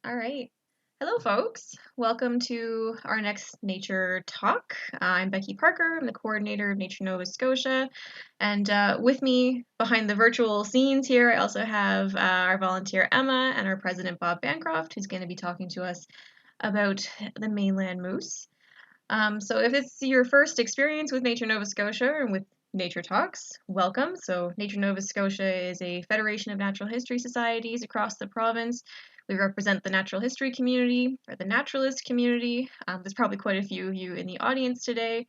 All right. Hello, folks. Welcome to our next nature talk. I'm Becky Parker. I'm the coordinator of Nature Nova Scotia. And with me behind the virtual scenes here, I also have our volunteer Emma and our president Bob Bancroft, who's going to be talking to us about the mainland moose. So if it's your first experience with Nature Nova Scotia and with Nature Talks, welcome. So Nature Nova Scotia is a federation of natural history societies across the province. We represent the natural history community or the naturalist community. There's probably quite a few of you in the audience today.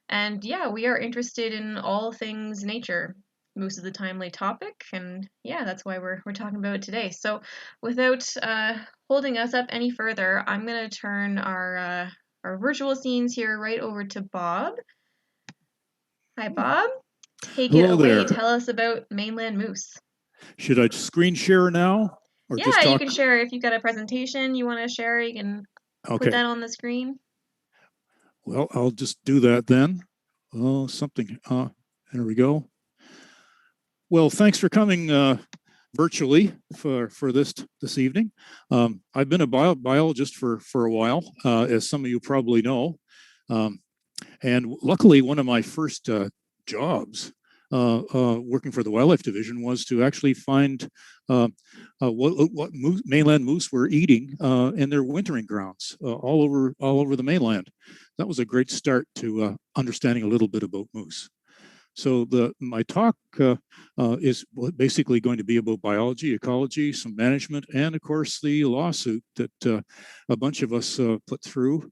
And yeah, we are interested in all things nature. Moose is a timely topic, and yeah, that's why we're talking about it today. So, without holding us up any further, I'm gonna turn our virtual scenes here right over to Bob. Hi, Bob. Take it Hello away. there. Tell us about mainland moose. Should I screen share now or just Yeah, you can talk? share if you've got a presentation you want to share. You can put Okay. that on the screen. Well, I'll just do that then. Oh, something. There we go. Well, thanks for coming virtually for this evening. I've been a biologist for a while, as some of you probably know, um, and luckily, one of my first jobs working for the wildlife division was to actually find what mainland moose were eating in their wintering grounds all over the mainland. That was a great start to understanding a little bit about moose. So my talk is basically going to be about biology, ecology, some management, and of course the lawsuit that a bunch of us put through.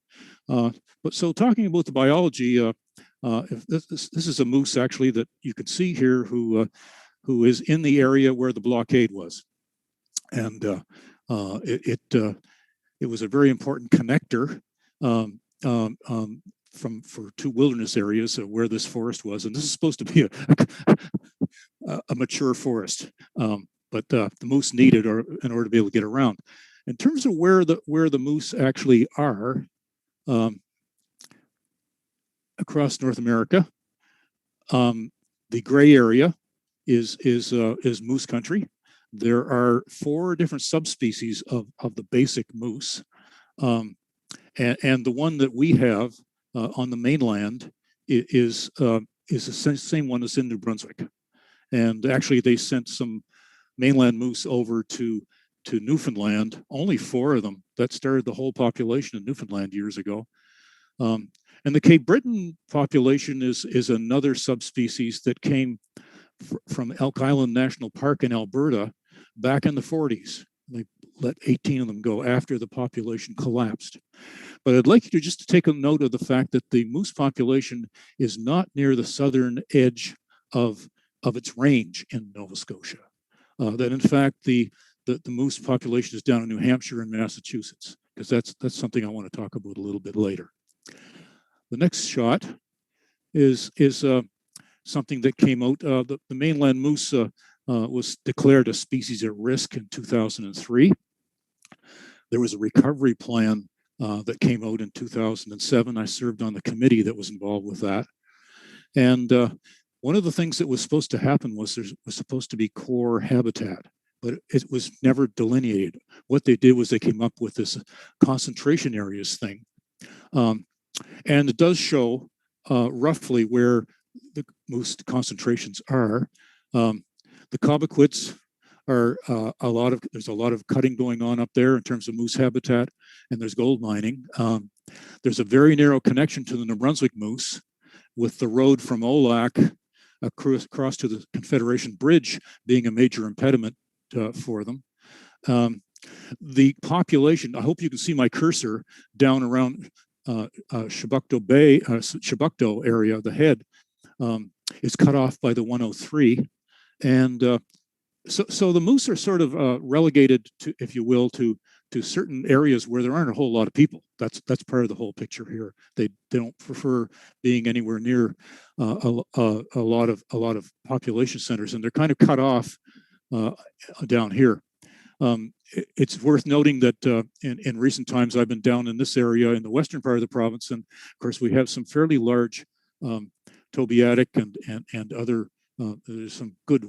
But so talking about the biology, if this is a moose actually that you can see here who is in the area where the blockade was, and it was a very important connector. Um, um, um, for two wilderness areas where this forest was, and this is supposed to be a mature forest, but the moose needed in order to be able to get around. In terms of where the moose actually are um, across North America, um, the gray area is moose country. There are four different subspecies of the basic moose, and the one that we have on the mainland is the same one as in New Brunswick. And actually, they sent some mainland moose over to Newfoundland. Only four of them. That started the whole population in Newfoundland years ago. Um, and the Cape Breton population is another subspecies that came from Elk Island National Park in Alberta back in the 40s. They let 18 of them go after the population collapsed. But I'd like you to just take a note of the fact that the moose population is not near the southern edge of, of its range in Nova Scotia. That in fact, the moose population is down in New Hampshire and Massachusetts, because that's something I want to talk about a little bit later. The next shot is something that came out. The mainland moose was declared a species at risk in 2003. There was a recovery plan that came out in 2007. I served on the committee that was involved with that. And one of the things that was supposed to happen was there was supposed to be core habitat, but it was never delineated. What they did was they came up with this concentration areas thing. And it does show roughly where the most concentrations are. The Cobequids are there's a lot of cutting going on up there in terms of moose habitat, and there's gold mining. There's a very narrow connection to the New Brunswick moose, with the road from Olac across to the Confederation Bridge being a major impediment for them. The population, I hope you can see my cursor down around Chebucto Bay, Chebucto area, the head is cut off by the 103. And so the moose are sort of relegated to, if you will, to certain areas where there aren't a whole lot of people. That's part of the whole picture here. They don't prefer being anywhere near a lot of population centers, and they're kind of cut off down here. It's worth noting that in recent times I've been down in this area in the western part of the province, and of course we have some fairly large tobiatic and other. There's some good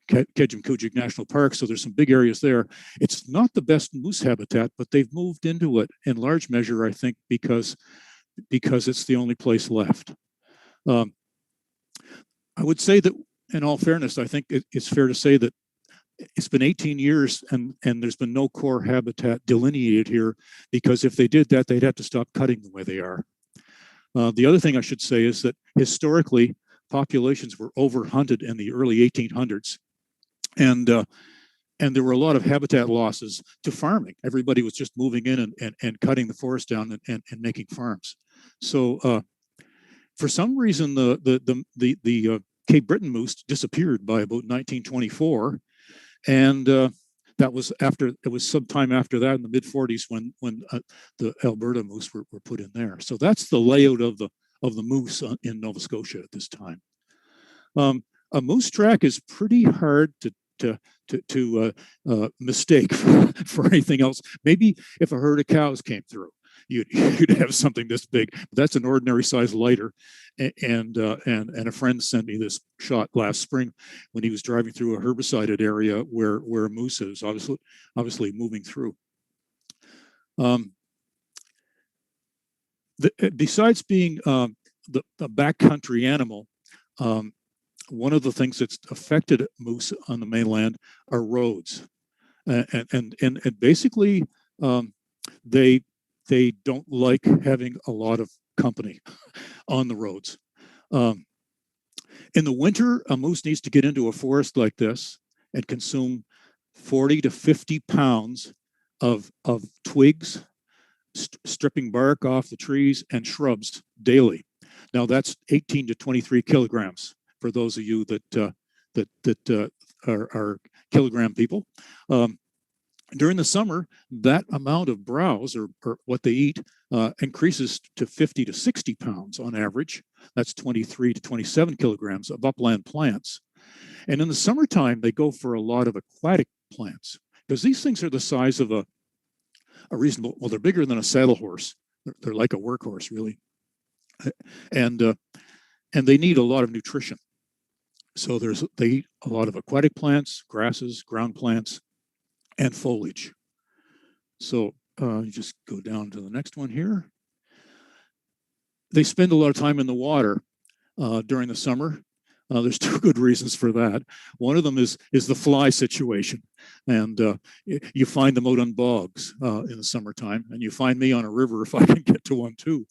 Kejimkujik National Park, so there's some big areas there. It's not the best moose habitat, but they've moved into it in large measure, I think, because it's the only place left. Um, I would say that, in all fairness, I think it's fair to say that it's been 18 years and there's been no core habitat delineated here, because if they did that, they'd have to stop cutting the way they are. The other thing I should say is that historically, populations were overhunted in the early 1800s, and there were a lot of habitat losses to farming. Everybody was just moving in and cutting the forest down and making farms. So for some reason, the Cape Breton moose disappeared by about 1924, and that was after, it was sometime after that in the mid 40s when the Alberta moose were put in there. So that's the layout of the moose in Nova Scotia at this time. A moose track is pretty hard to mistake for anything else. Maybe if a herd of cows came through, you'd have something this big. That's an ordinary size lighter, and a friend sent me this shot last spring when he was driving through a herbicided area where a moose is obviously moving through. Besides being the backcountry animal, one of the things that's affected moose on the mainland are roads, and basically they don't like having a lot of company on the roads. In the winter, a moose needs to get into a forest like this and consume 40 to 50 pounds of twigs, stripping bark off the trees and shrubs daily. Now that's 18 to 23 kilograms for those of you that are kilogram people. During the summer, that amount of browse, or what they eat, increases to 50 to 60 pounds on average. That's 23 to 27 kilograms of upland plants. And in the summertime, they go for a lot of aquatic plants, because these things are the size of a reasonable, well, they're bigger than a saddle horse. They're like a workhorse, really. And they need a lot of nutrition. So they eat a lot of aquatic plants, grasses, ground plants, and foliage. So you just go down to the next one here. They spend a lot of time in the water during the summer. There's two good reasons for that. One of them is the fly situation, and you find them out on bogs in the summertime, and you find me on a river if I can get to one too.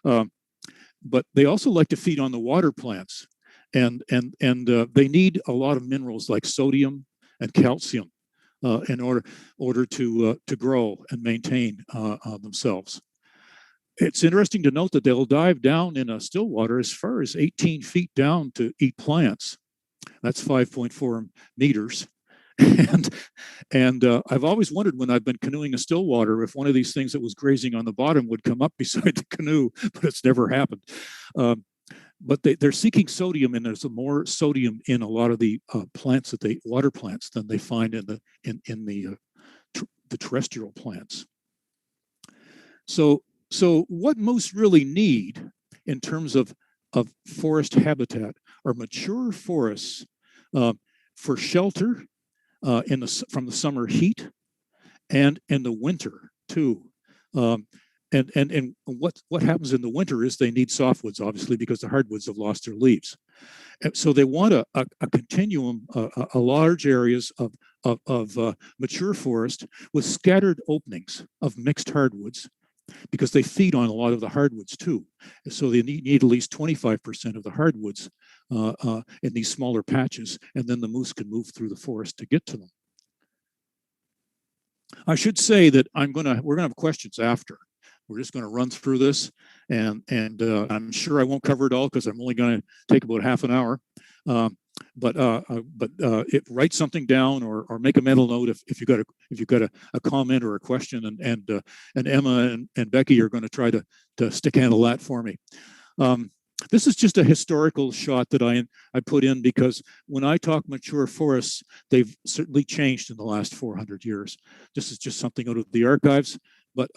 But they also like to feed on the water plants, and they need a lot of minerals like sodium and calcium in order to grow and maintain themselves. It's interesting to note that they'll dive down in a still water as far as 18 feet down to eat plants. That's 5.4 meters. And I've always wondered when I've been canoeing a still water if one of these things that was grazing on the bottom would come up beside the canoe, but it's never happened. But they're seeking sodium, and there's more sodium in a lot of the plants water plants than they find in the terrestrial plants. So what moose really need in terms of forest habitat are mature forests for shelter from the summer heat, and in the winter too. And what happens in the winter is they need softwoods, obviously, because the hardwoods have lost their leaves. And so they want a continuum, a large areas of mature forest with scattered openings of mixed hardwoods, because they feed on a lot of the hardwoods too. So they need at least 25% of the hardwoods in these smaller patches, and then the moose can move through the forest to get to them. I should say that we're gonna have questions after. We're just going to run through this, and I'm sure I won't cover it all because I'm only going to take about half an hour. But write something down or make a mental note if you got a comment or a question, and Emma and Becky are going to try to stick handle that for me. This is just a historical shot that I put in because when I talk mature forests, they've certainly changed in the last 400 years. This is just something out of the archives. But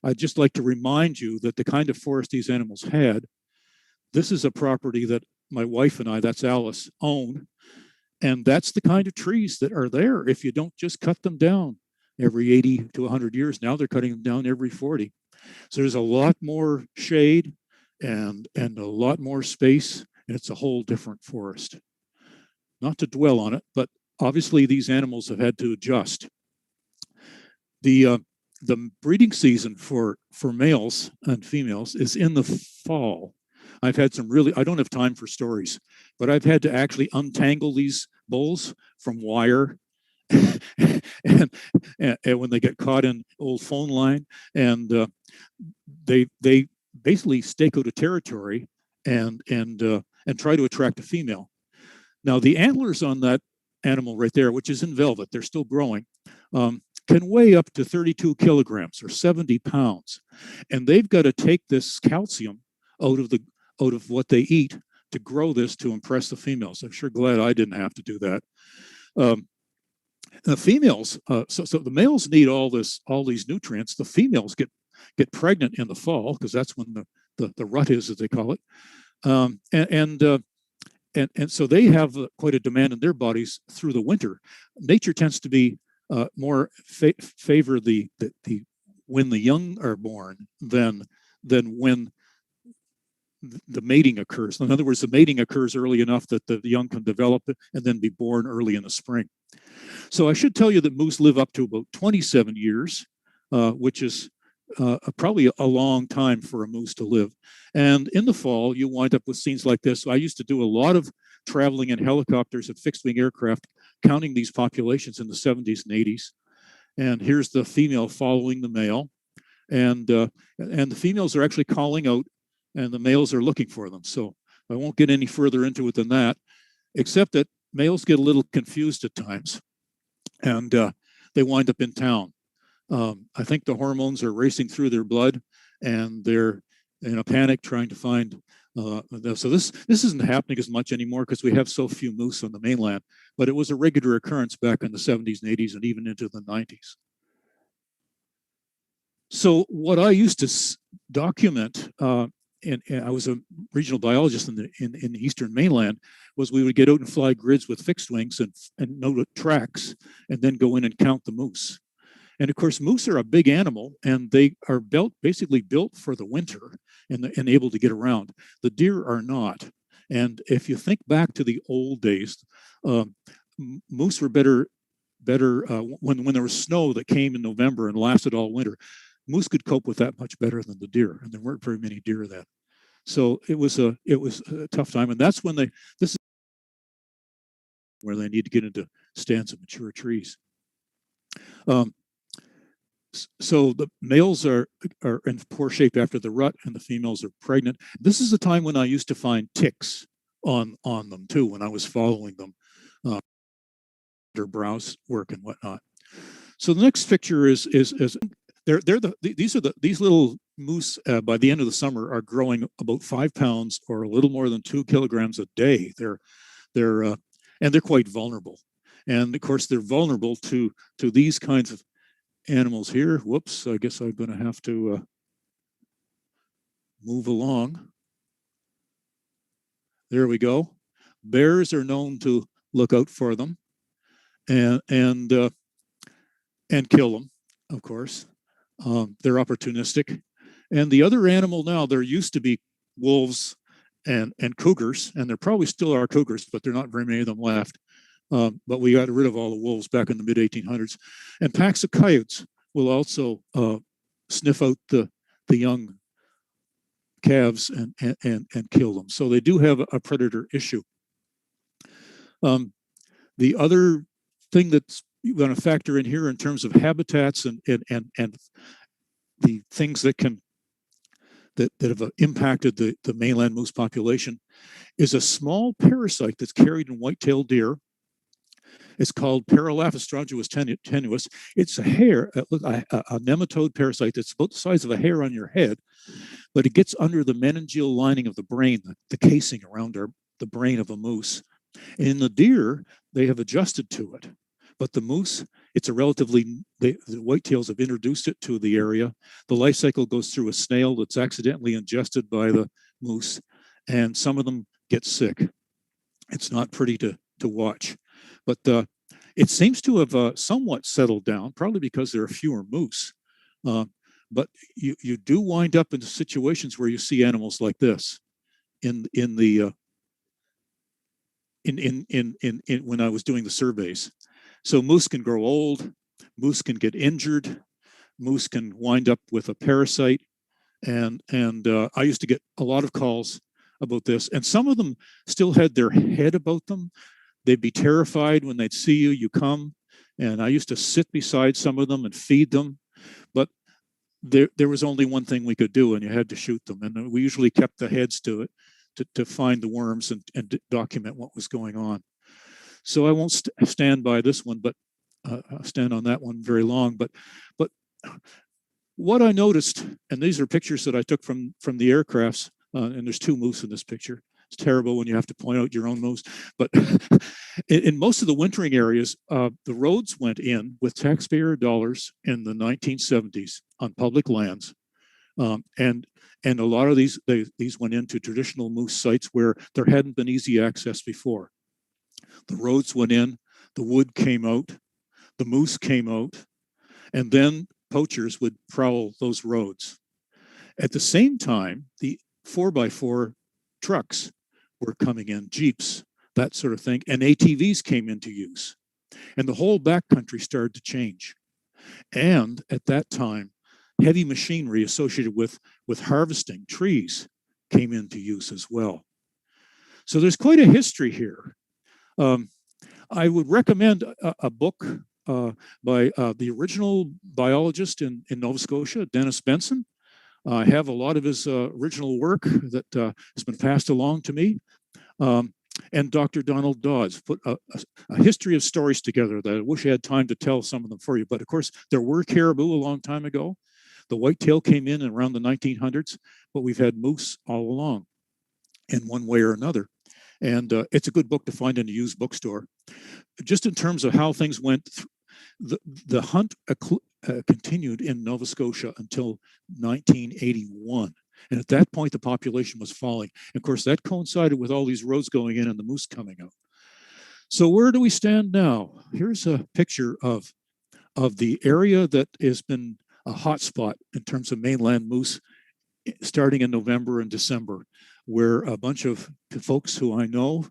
I'd just like to remind you that the kind of forest these animals had, this is a property that my wife and I, that's Alice, own. And that's the kind of trees that are there if you don't just cut them down every 80 to 100 years. Now they're cutting them down every 40. So there's a lot more shade and a lot more space, and it's a whole different forest. Not to dwell on it, but obviously these animals have had to adjust. The breeding season for males and females is in the fall. I've had some really, I don't have time for stories, but I've had to actually untangle these bulls from wire and, and when they get caught in old phone line, and they basically stake out a territory and try to attract a female. Now the antlers on that animal right there, which is in velvet, they're still growing, can weigh up to 32 kilograms or 70 pounds, and they've got to take this calcium out of what they eat to grow this to impress the females. I'm sure glad I didn't have to do that. The females, so the males need all these nutrients. The females get pregnant in the fall because that's when the rut is, as they call it, and so they have quite a demand in their bodies through the winter. Nature tends to be more favor the when the young are born than when the mating occurs. In other words, the mating occurs early enough that the young can develop and then be born early in the spring. So I should tell you that moose live up to about 27 years, which is probably a long time for a moose to live. And in the fall, you wind up with scenes like this. I used to do a lot of traveling in helicopters and fixed wing aircraft, counting these populations in the 70s and 80s. And here's the female following the male. And the females are actually calling out, and the males are looking for them. So I won't get any further into it than that, except that males get a little confused at times, and they wind up in town. I think the hormones are racing through their blood, and they're in a panic trying to find. So this isn't happening as much anymore because we have so few moose on the mainland, but it was a regular occurrence back in the 70s and 80s and even into the 90s. So what I used to document, and I was a regional biologist in the eastern mainland, was we would get out and fly grids with fixed wings and note tracks, and then go in and count the moose. And of course, moose are a big animal, and they are basically built for the winter and able to get around. The deer are not. And if you think back to the old days, moose were better when there was snow that came in November and lasted all winter. Moose could cope with that much better than the deer, and there weren't very many deer then. So it was a tough time, and that's when this is where they need to get into stands of mature trees. So the males are in poor shape after the rut, and the females are pregnant. This is the time when I used to find ticks on them too, when I was following them, their browse work and whatnot. So the next picture is these little moose by the end of the summer are growing about 5 pounds or a little more than 2 kilograms a day. They're quite vulnerable, and of course they're vulnerable to these kinds of animals here. Whoops, I guess I'm going to have to move along. There we go. Bears are known to look out for them and kill them, of course. They're opportunistic. And the other animal now, there used to be wolves and cougars, and there probably still are cougars, but there are not very many of them left. But we got rid of all the wolves back in the mid 1800s. And packs of coyotes will also sniff out the young calves and kill them. So they do have a predator issue. The other thing that's going to factor in here in terms of habitats and the things that have impacted the mainland moose population is a small parasite that's carried in white-tailed deer. It's called Paralaphus tenuis. It's a hair, a nematode parasite that's about the size of a hair on your head, but it gets under the meningeal lining of the brain, the casing around the brain of a moose. And in the deer, they have adjusted to it. But the moose, it's a relatively, the whitetails have introduced it to the area. The life cycle goes through a snail that's accidentally ingested by the moose, and some of them get sick. It's not pretty to watch. But it seems to have somewhat settled down, probably because there are fewer moose. Uh, but you do wind up in situations where you see animals like this in the in when I was doing the surveys. So moose can grow old, moose can get injured, moose can wind up with a parasite, and I used to get a lot of calls about this, and some of them still had their head about them. They'd be terrified when they'd see you. You come, and I used to sit beside some of them and feed them, but there was only one thing we could do, and you had to shoot them. And we usually kept the heads to it to find the worms and document what was going on. So I won't stand by this one, but stand on that one very long. But what I noticed, and these are pictures that I took from the aircrafts, and there's two moose in this picture. It's terrible when you have to point out your own moose. But in most of the wintering areas, the roads went in with taxpayer dollars in the 1970s on public lands. And a lot of these went into traditional moose sites where there hadn't been easy access before. The roads went in, the wood came out, the moose came out, and then poachers would prowl those roads. At the same time, the 4x4 trucks were coming in, Jeeps, that sort of thing, and ATVs came into use. And the whole backcountry started to change. And at that time, heavy machinery associated with harvesting trees came into use as well. So there's quite a history here. I would recommend a book by the original biologist in Nova Scotia, Dennis Benson. I have a lot of his original work that has been passed along to me. And Dr. Donald Dodds put a history of stories together that I wish I had time to tell some of them for you. But of course, there were caribou a long time ago. The whitetail came in around the 1900s, but we've had moose all along in one way or another. And it's a good book to find in a used bookstore. Just in terms of how things went, the hunt continued in Nova Scotia until 1981. And at that point, the population was falling. And of course, that coincided with all these roads going in and the moose coming out. So where do we stand now? Here's a picture of the area that has been a hotspot in terms of mainland moose starting in November and December, where a bunch of folks who I know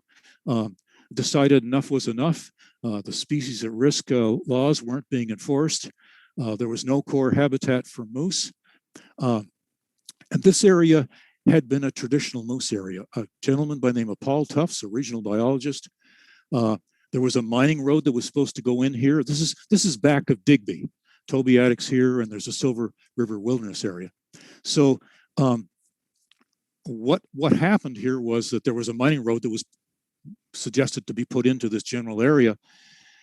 decided enough was enough. The species at risk laws weren't being enforced. There was no core habitat for moose. And this area had been a traditional moose area. A gentleman by the name of Paul Tufts, a regional biologist. There was a mining road that was supposed to go in here. This is back of Digby. Tobiatic's here, and there's a Silver River Wilderness area. So what happened here was that there was a mining road that was suggested to be put into this general area.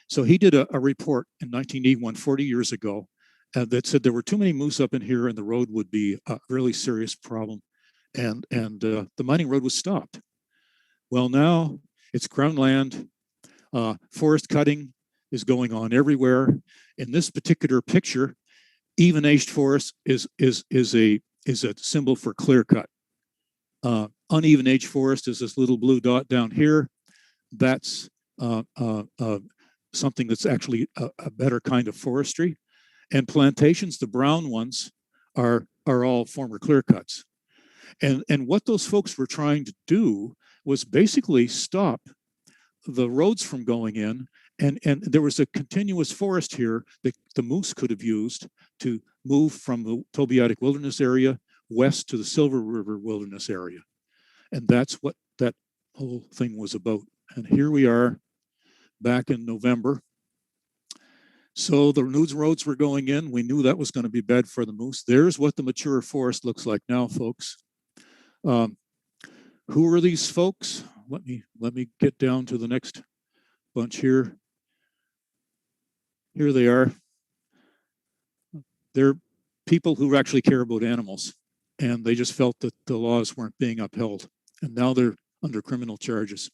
So he did a report in 1981, 40 years ago, that said there were too many moose up in here and the road would be a really serious problem. And the mining road was stopped. Well, now it's Crown land. Forest cutting is going on everywhere. In this particular picture, even-aged forest is a symbol for clear cut. Uneven-aged forest is this little blue dot down here. That's something that's actually a better kind of forestry. And plantations, the brown ones, are all former clear cuts. And what those folks were trying to do was basically stop the roads from going in, and there was a continuous forest here that the moose could have used to move from the Tobiatic Wilderness area west to the Silver River Wilderness area. And that's what that whole thing was about. And here we are back in November. So the news roads were going in. We knew that was going to be bad for the moose. There's what the mature forest looks like now, folks. Who are these folks? Let me get down to the next bunch here. Here they are. They're people who actually care about animals, and they just felt that the laws weren't being upheld, and now they're under criminal charges.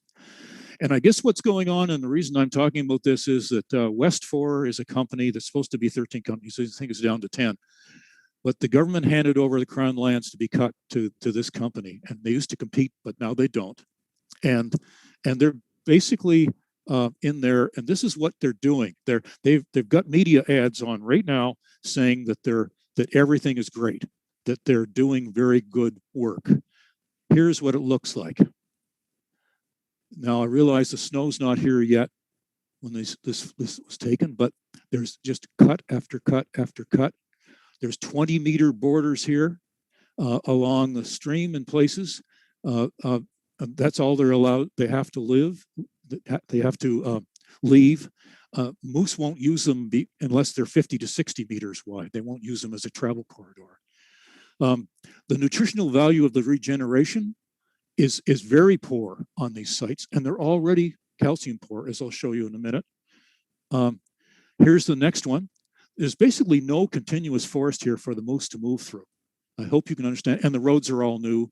And I guess what's going on, and the reason I'm talking about this, is that West 4 is a company that's supposed to be 13 companies. I think it's down to 10. But the government handed over the Crown lands to be cut to this company, and they used to compete, but now they don't. And they're basically in there, and this is what they're doing. They've got media ads on right now saying that everything is great, that they're doing very good work. Here's what it looks like. Now I realize the snow's not here yet when this was taken, but there's just cut after cut after cut. There's 20-meter borders here along the stream in places. That's all they're allowed. They have to live. They have to leave. Moose won't use them unless they're 50 to 60 meters wide. They won't use them as a travel corridor. The nutritional value of the regeneration is very poor on these sites, and they're already calcium poor, as I'll show you in a minute. Here's the next one. There's basically no continuous forest here for the moose to move through. I hope you can understand. And the roads are all new,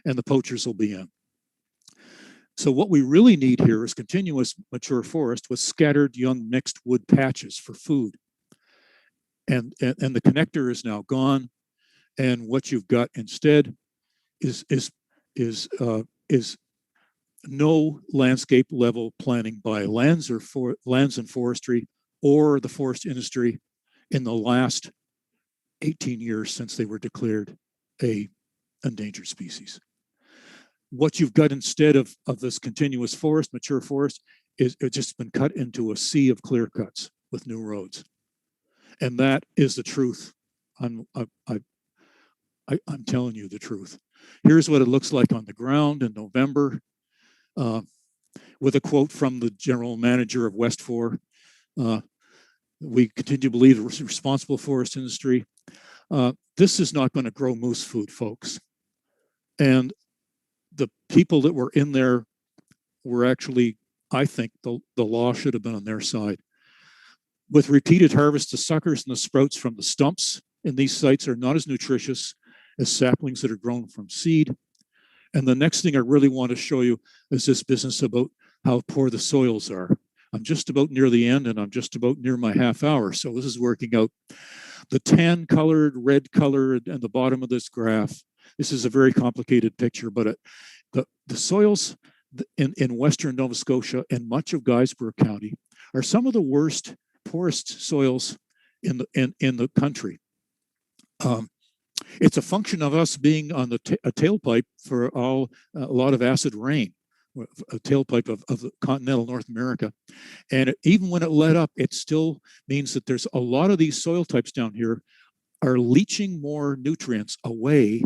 and the poachers will be in. So what we really need here is continuous mature forest with scattered young mixed wood patches for food. And the connector is now gone. And what you've got instead is no landscape level planning by lands and forestry or the forest industry in the last 18 years since they were declared a endangered species. What you've got instead of this continuous forest, mature forest, is it's just been cut into a sea of clear cuts with new roads. And that is the truth. I'm telling you the truth. Here's what it looks like on the ground in November, with a quote from the general manager of West 4. We continue to believe the responsible forest industry. This is not going to grow moose food, folks. And the people that were in there were actually, I think, the law should have been on their side. With repeated harvest, the suckers and the sprouts from the stumps in these sites are not as nutritious as saplings that are grown from seed. And the next thing I really want to show you is this business about how poor the soils are. I'm just about near the end, and I'm just about near my half hour. So this is working out. The tan colored, red colored, and the bottom of this graph, this is a very complicated picture, but the soils in Western Nova Scotia and much of Guysborough County are some of the worst, poorest soils in the country. It's a function of us being on a tailpipe for a lot of acid rain, a tailpipe of continental North America. And even when it let up, it still means that there's a lot of these soil types down here are leaching more nutrients away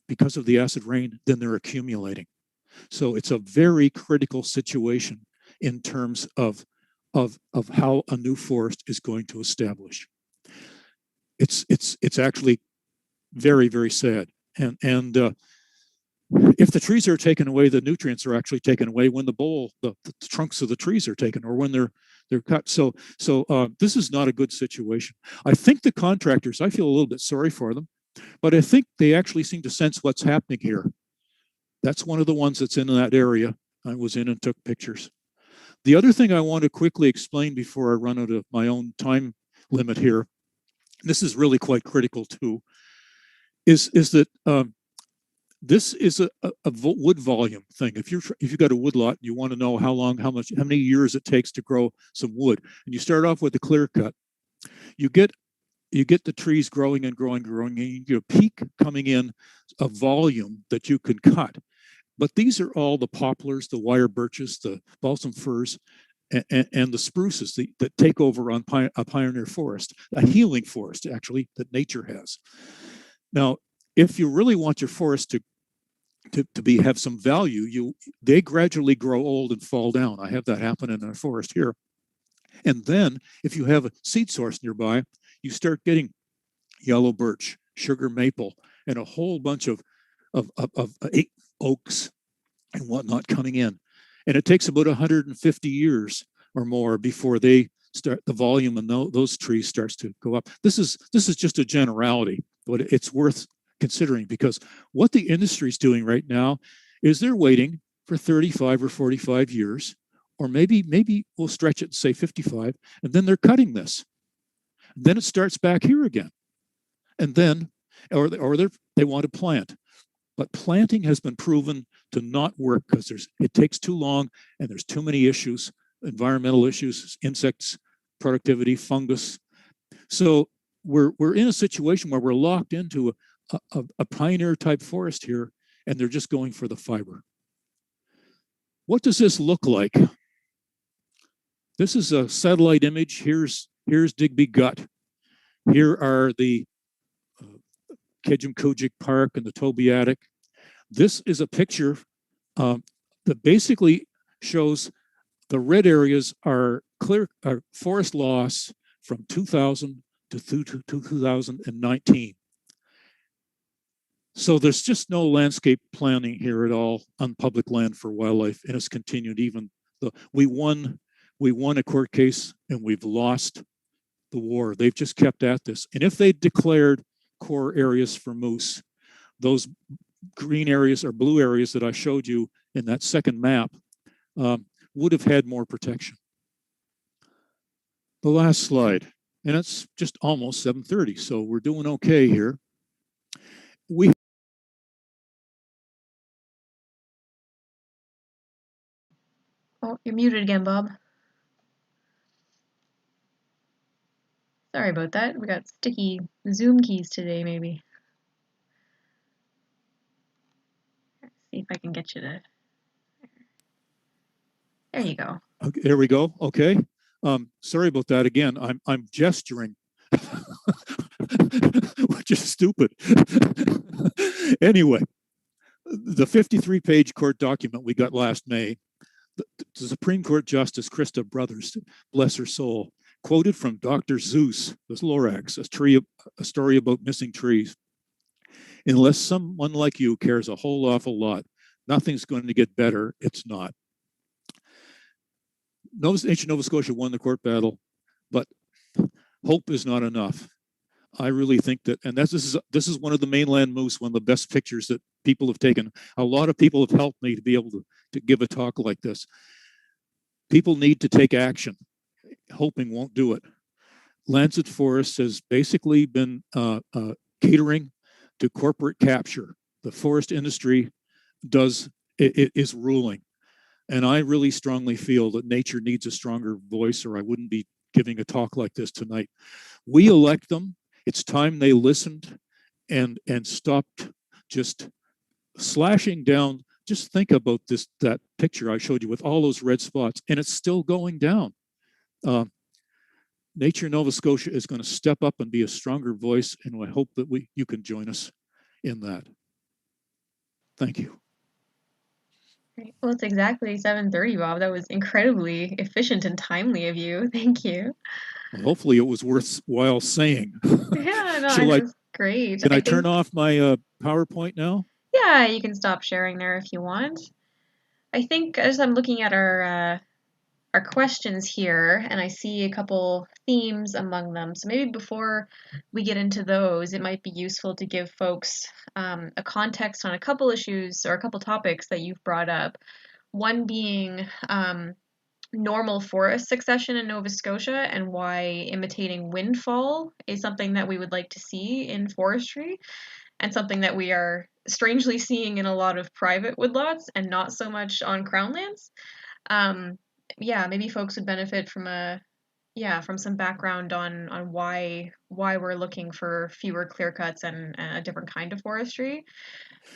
because of the acid rain than they're accumulating. So it's a very critical situation in terms of how a new forest is going to establish. It's actually very, very sad. And if the trees are taken away, the nutrients are actually taken away when the trunks of the trees are taken, or when they're cut. So this is not a good situation. I think the contractors, I feel a little bit sorry for them, but I think they actually seem to sense what's happening here. That's one of the ones that's in that area. I was in and took pictures. The other thing I want to quickly explain before I run out of my own time limit here, this is really quite critical too, is that this is a wood volume thing. If you've got a wood lot and you want to know how many years it takes to grow some wood, and you start off with a clear cut, you get the trees growing and growing, and you get a peak coming in of volume that you can cut. But these are all the poplars, the wire birches, the balsam firs, and the spruces that take over on a pioneer forest, a healing forest actually that nature has. Now, if you really want your forest to have some value, they gradually grow old and fall down. I have that happen in a forest here. And then if you have a seed source nearby, you start getting yellow birch, sugar maple, and a whole bunch of oaks and whatnot coming in. And it takes about 150 years or more before they start, the volume in those trees starts to go up. This is just a generality, but it's worth considering, because what the industry is doing right now is they're waiting for 35 or 45 years, or maybe we'll stretch it to say 55, and then they're cutting this. And then it starts back here again. And then, or they want to plant. But planting has been proven to not work because it takes too long and there's too many issues environmental issues, insects, productivity, fungus. So we're in a situation where we're locked into a pioneer type forest here, and they're just going for the fiber. What does this look like? This is a satellite image. Here's Digby Gut. Here are the Kejimkujik Park and the Tobiatic. This is a picture that basically shows the red areas are forest loss from 2000 to 2019. So there's just no landscape planning here at all on public land for wildlife, and it's continued. Even though we won a court case and we've lost the war. They've just kept at this. And if they declared core areas for moose, those green areas or blue areas that I showed you in that second map would have had more protection. The last slide, and it's just almost 7:30, so we're doing okay here. Oh, you're muted again, Bob. Sorry about that. We got sticky Zoom keys today, maybe. Let's see if I can get you to... There you go. Okay, there we go. Okay. Sorry about that again. I'm gesturing, which is stupid. Anyway, the 53-page court document we got last May, the Supreme Court Justice Krista Brothers, bless her soul, quoted from Dr. Zeus, the Lorax, a story about missing trees. Unless someone like you cares a whole awful lot, nothing's going to get better. It's not. Ancient Nova Scotia won the court battle, but hope is not enough. I really think that, and this is one of the mainland moose, one of the best pictures that people have taken. A lot of people have helped me to be able to give a talk like this. People need to take action. Hoping won't do it. Lancet Forest has basically been catering to corporate capture. The forest industry is ruling. And I really strongly feel that nature needs a stronger voice, or I wouldn't be giving a talk like this tonight. We elect them. It's time they listened and stopped just slashing down. Just think about that picture I showed you with all those red spots, and it's still going down. Nature Nova Scotia is going to step up and be a stronger voice, and I hope that you can join us in that. Thank you. Great. Well, it's exactly 7:30, Bob. That was incredibly efficient and timely of you. Thank you. Well, hopefully it was worthwhile saying. Yeah, no, it's great. Can I turn off my PowerPoint now? Yeah, you can stop sharing there if you want. I think as I'm looking at our questions here, and I see a couple themes among them. So maybe before we get into those, it might be useful to give folks a context on a couple issues or a couple topics that you've brought up. One being normal forest succession in Nova Scotia and why imitating windfall is something that we would like to see in forestry and something that we are strangely seeing in a lot of private woodlots and not so much on crown lands. Yeah, maybe folks would benefit from from some background on why we're looking for fewer clear cuts and a different kind of forestry.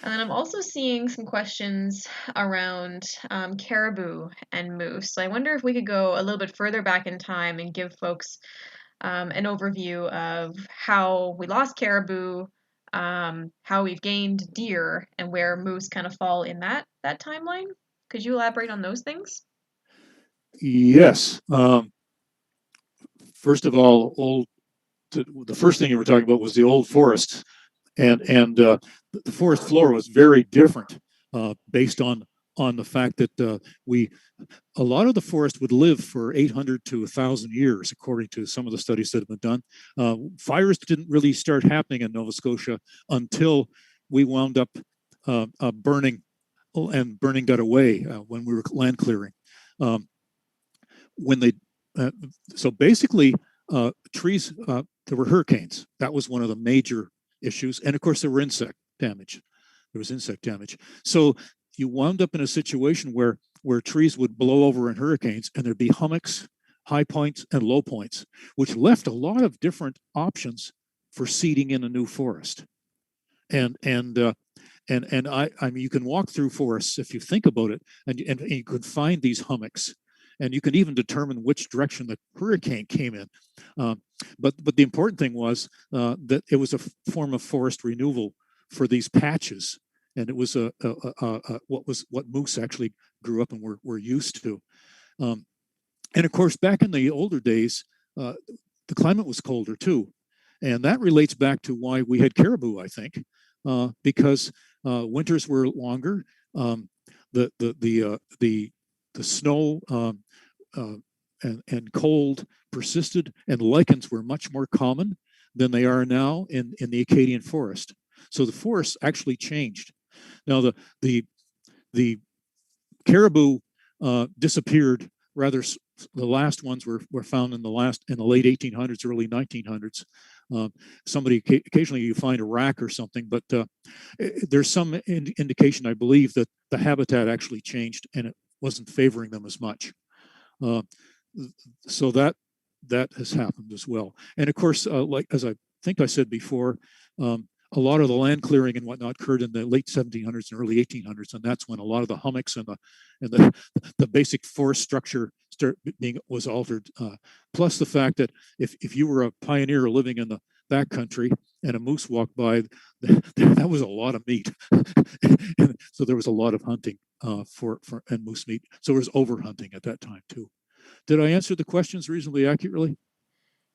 And then I'm also seeing some questions around caribou and moose. So I wonder if we could go a little bit further back in time and give folks an overview of how we lost caribou, how we've gained deer, and where moose kind of fall in that timeline. Could you elaborate on those things? Yes. First of all, the first thing you were talking about was the old forest, and the forest floor was very different based on the fact that a lot of the forest would live for 800 to 1,000 years, according to some of the studies that have been done. Fires didn't really start happening in Nova Scotia until we wound up burning, and burning got away when we were land clearing. So basically, trees, there were hurricanes. That was one of the major issues. And of course, there were insect damage. There was insect damage. So you wound up in a situation where where trees would blow over in hurricanes, and there'd be hummocks, high points, and low points, which left a lot of different options for seeding in a new forest. And mean, you can walk through forests if you think about it, and you could find these hummocks, and you can even determine which direction the hurricane came in. But the important thing was that it was a form of forest renewal for these patches, and it was what moose actually grew up and were used to. And of course, back in the older days, the climate was colder too, and that relates back to why we had caribou, I think, because winters were longer. The snow and cold persisted, and lichens were much more common than they are now in the Acadian forest. So the forests actually changed. Now the caribou disappeared rather. The last ones were found in the late 1800s, early 1900s. Somebody occasionally you find a rack or something, but there's some indication, I believe, that the habitat actually changed and it wasn't favoring them as much. So that has happened as well. And of course, like as I think I said before, a lot of the land clearing and whatnot occurred in the late 1700s and early 1800s, and that's when a lot of the hummocks and the basic forest structure was altered. Plus the fact that if you were a pioneer living in the backcountry and a moose walked by, that was a lot of meat, and so there was a lot of hunting for and moose meat. So there was overhunting at that time too. Did I answer the questions reasonably accurately?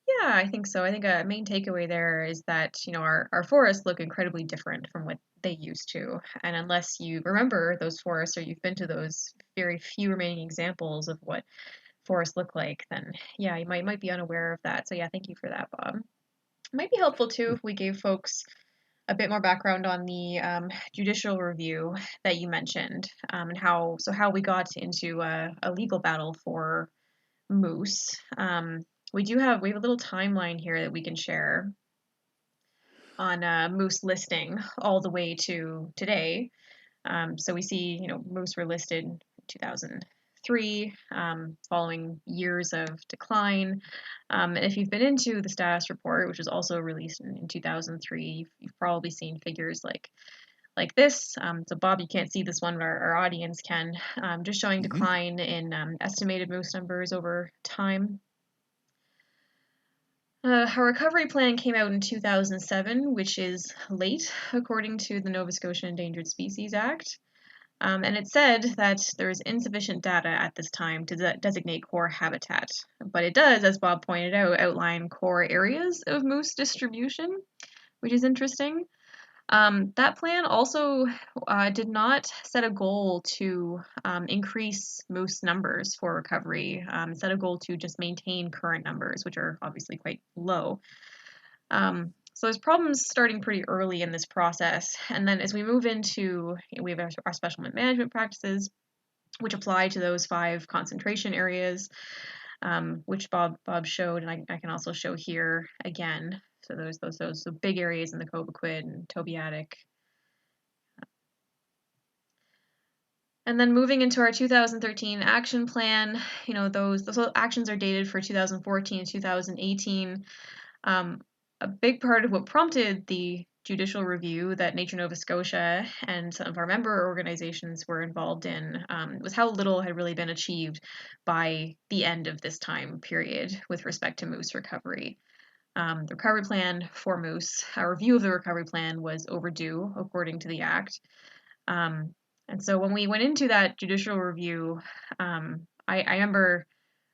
Yeah, I think so. I think a main takeaway there is that, our forests look incredibly different from what they used to. And unless you remember those forests or you've been to those very few remaining examples of what forests look like, then yeah, you might be unaware of that. So yeah, thank you for that, Bob. It might be helpful too if we gave folks a bit more background on the judicial review that you mentioned, and how we got into a legal battle for moose. We have a little timeline here that we can share on moose listing all the way to today. So we see, moose were listed in 2003, following years of decline. And if you've been into the status report, which was also released in 2003, you've probably seen figures like this. So Bob, you can't see this one, but our audience can. Just showing Mm-hmm. decline in estimated moose numbers over time. Our recovery plan came out in 2007, which is late according to the Nova Scotia Endangered Species Act. And it said that there is insufficient data at this time to designate core habitat. But it does, as Bob pointed out, outline core areas of moose distribution, which is interesting. That plan also did not set a goal to increase moose numbers for recovery. Set a goal to just maintain current numbers, which are obviously quite low. So there's problems starting pretty early in this process, and then as we move into, we have our special management practices, which apply to those 5 concentration areas, which Bob showed, and I can also show here again. So those big areas in the Cobequid and Tobiatic. And then moving into our 2013 action plan, those actions are dated for 2014 and 2018. A big part of what prompted the judicial review that Nature Nova Scotia and some of our member organizations were involved in was how little had really been achieved by the end of this time period with respect to moose recovery. The recovery plan for moose, a review of the recovery plan was overdue according to the Act. And so when we went into that judicial review, I remember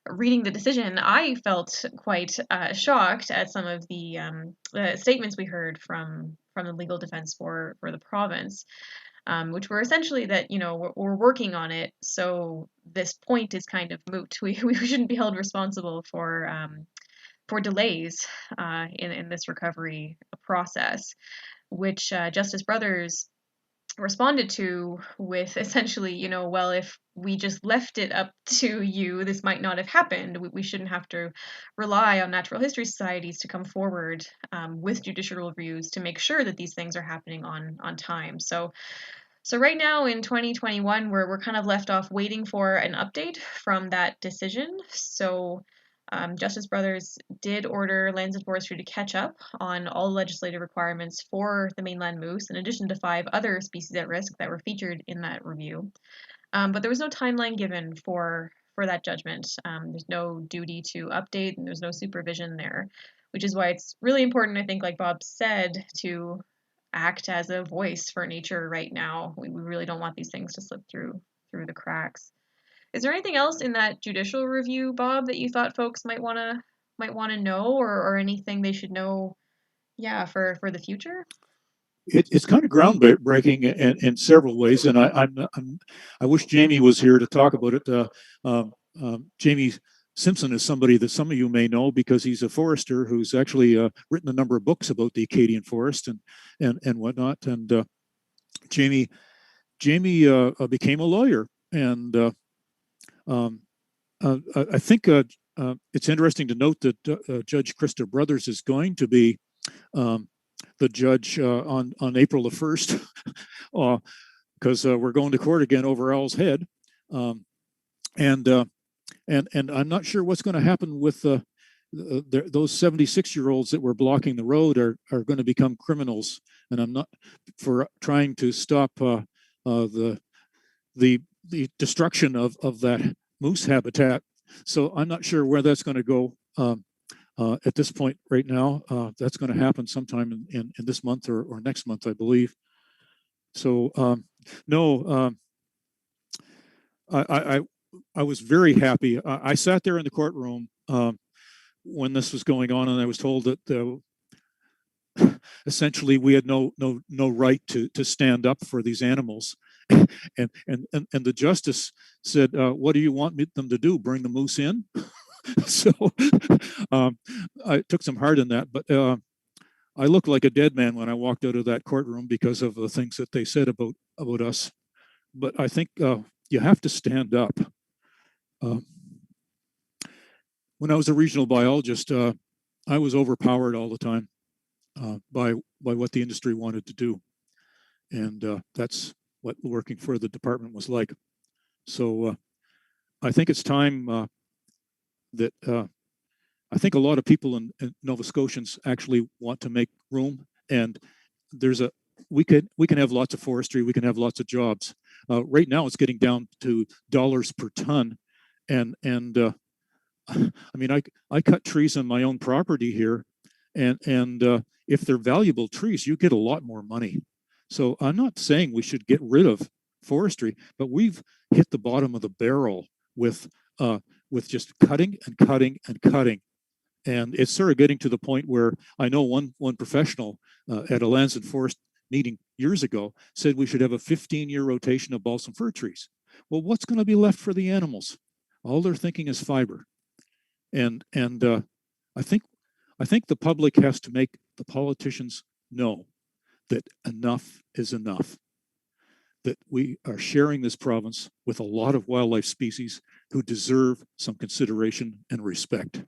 reading the decision, I felt quite shocked at some of the statements we heard from the legal defense for the province, which were essentially that we're working on it, so this point is kind of moot. We shouldn't be held responsible for delays in this recovery process, which Justice Brothers responded to with essentially, well, if we just left it up to you, this might not have happened. We shouldn't have to rely on natural history societies to come forward with judicial reviews to make sure that these things are happening on time. So So right now in 2021, we're kind of left off waiting for an update from that decision. So Justice Brothers did order Lands and Forestry to catch up on all legislative requirements for the mainland moose, in addition to 5 other species at risk that were featured in that review. But there was no timeline given for that judgment. There's no duty to update, and there's no supervision there, which is why it's really important, I think, like Bob said, to act as a voice for nature right now. We really don't want these things to slip through the cracks. Is there anything else in that judicial review, Bob, that you thought folks might want to know, or anything they should know, yeah, for the future? It's kind of groundbreaking in several ways, and I wish Jamie was here to talk about it. Jamie Simpson is somebody that some of you may know because he's a forester who's actually written a number of books about the Acadian forest and whatnot. And Jamie became a lawyer, and I think it's interesting to note that Judge Krista Brothers is going to be the judge on April the 1st, because we're going to court again over Owl's Head, and I'm not sure what's going to happen with those 76-year-olds that were blocking the road are going to become criminals, and I'm not for trying to stop the destruction of that moose habitat. So I'm not sure where that's going to go. At this point right now, that's going to happen sometime in this month or next month, I believe. So no, I was very happy. I sat there in the courtroom when this was going on, and I was told that essentially we had no right to stand up for these animals. and the justice said, "What do you want them to do? Bring the moose in?" So I took some heart in that, but I looked like a dead man when I walked out of that courtroom because of the things that they said about us. But I think you have to stand up. When I was a regional biologist, I was overpowered all the time by what the industry wanted to do, and that's what working for the department was like. So I think it's time that I think a lot of people in Nova Scotians actually want to make room, and we can have lots of forestry, we can have lots of jobs. Right now, it's getting down to dollars per ton, and I mean, I cut trees on my own property here, and if they're valuable trees, you get a lot more money. So I'm not saying we should get rid of forestry, but we've hit the bottom of the barrel with just cutting and cutting and cutting. And it's sort of getting to the point where I know one professional at a lands and forest meeting years ago said we should have a 15-year rotation of balsam fir trees. Well, what's going to be left for the animals? All they're thinking is fiber. And I think the public has to make the politicians know that enough is enough, that we are sharing this province with a lot of wildlife species who deserve some consideration and respect.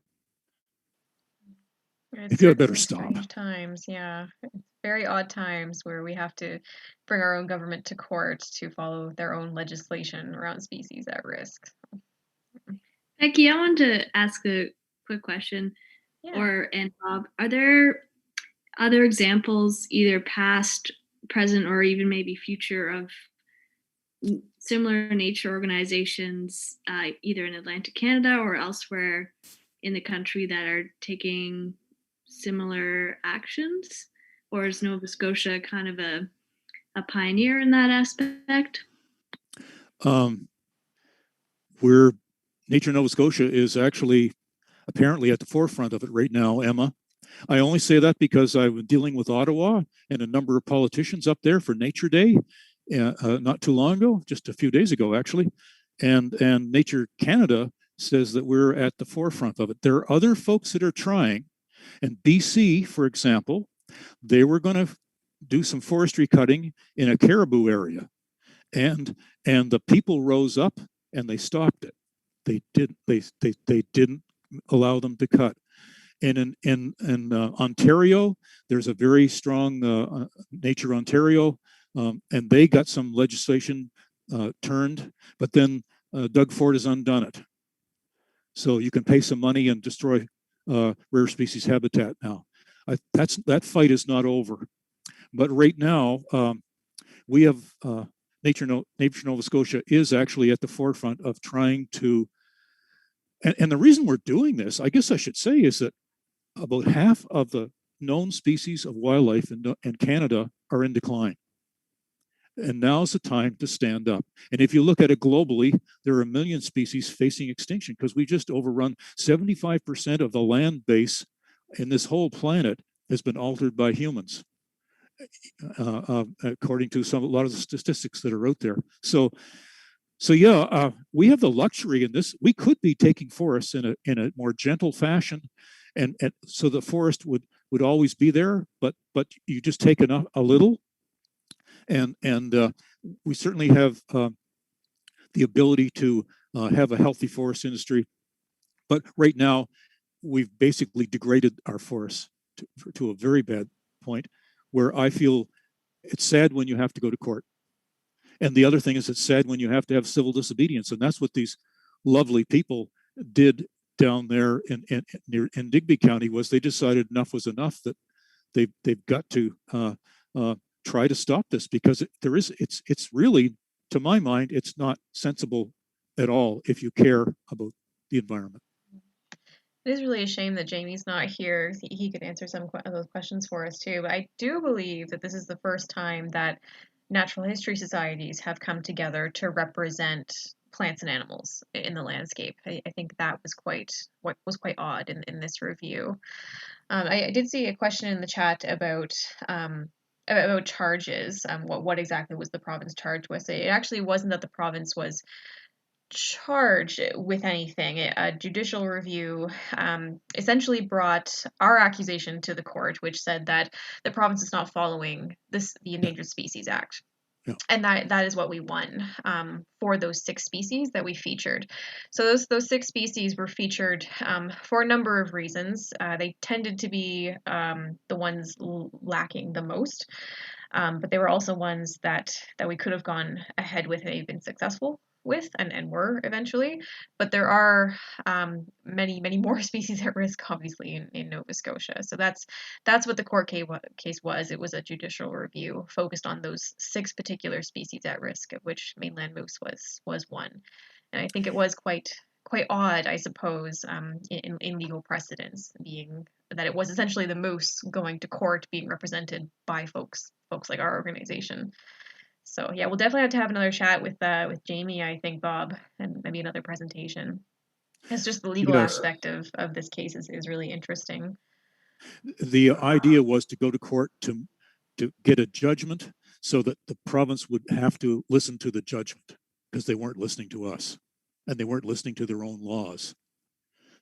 It's If you had better certainly stop. strange times, yeah. It's very odd times where we have to bring our own government to court to follow their own legislation around species at risk. Becky, I wanted to ask a quick question, Yeah. and Bob, are there other examples, either past, present, or even maybe future, of similar nature organizations, either in Atlantic Canada or elsewhere in the country, that are taking similar actions? Or is Nova Scotia kind of a pioneer in that aspect? We're Nature Nova Scotia is actually apparently at the forefront of it right now, Emma. I only say that because I've been dealing with Ottawa and a number of politicians up there for Nature Day not too long ago, just a few days ago, actually. And Nature Canada says that we're at the forefront of it. There are other folks that are trying. And BC, for example, they were going to do some forestry cutting in a caribou area. And the people rose up and they stopped it. They didn't allow them to cut. And in Ontario, there's a very strong Nature Ontario and they got some legislation turned, but then Doug Ford has undone it. So you can pay some money and destroy rare species habitat now. That fight is not over. But right now, we have Nature Nova Scotia is actually at the forefront of trying to, and the reason we're doing this, I guess I should say, is that about half of the known species of wildlife in Canada are in decline. And now's the time to stand up. And if you look at it globally, there are 1 million species facing extinction because we just overrun 75% of the land base in this whole planet has been altered by humans, according to a lot of the statistics that are out there. So yeah, we have the luxury in this. We could be taking forests in a more gentle fashion, and so the forest would always be there, but you just take enough a little, and we certainly have the ability to have a healthy forest industry. But right now, we've basically degraded our forests to a very bad point, where I feel it's sad when you have to go to court. And the other thing is, it's sad when you have to have civil disobedience, and that's what these lovely people did down there in Digby County. Was they decided enough was enough, that they've got to try to stop this, because it's really, to my mind, it's not sensible at all if you care about the environment. It is really a shame that Jamie's not here. He could answer some of those questions for us too. But I do believe that this is the first time that natural history societies have come together to represent plants and animals in the landscape. I think that was quite odd in this review. I did see a question in the chat about charges. What exactly was the province charged with? It actually wasn't that the province was charged with anything. A judicial review essentially brought our accusation to the court, which said that the province is not following the Endangered Species Act. Yeah. And that is what we won for those 6 species that we featured. So those 6 species were featured for a number of reasons. They tended to be the ones lacking the most, but they were also ones that we could have gone ahead with and been successful with and were eventually. But there are many more species at risk, obviously, in Nova Scotia. So that's what the court case was. It was a judicial review focused on those 6 particular species at risk, of which mainland moose was one. And I think it was quite odd, I suppose, in legal precedence, being that it was essentially the moose going to court being represented by folks like our organization. So yeah, we'll definitely have to have another chat with Jamie, I think, Bob, and maybe another presentation. It's just the legal aspect of this case is really interesting. The idea was to go to court to get a judgment, so that the province would have to listen to the judgment, because they weren't listening to us, and they weren't listening to their own laws.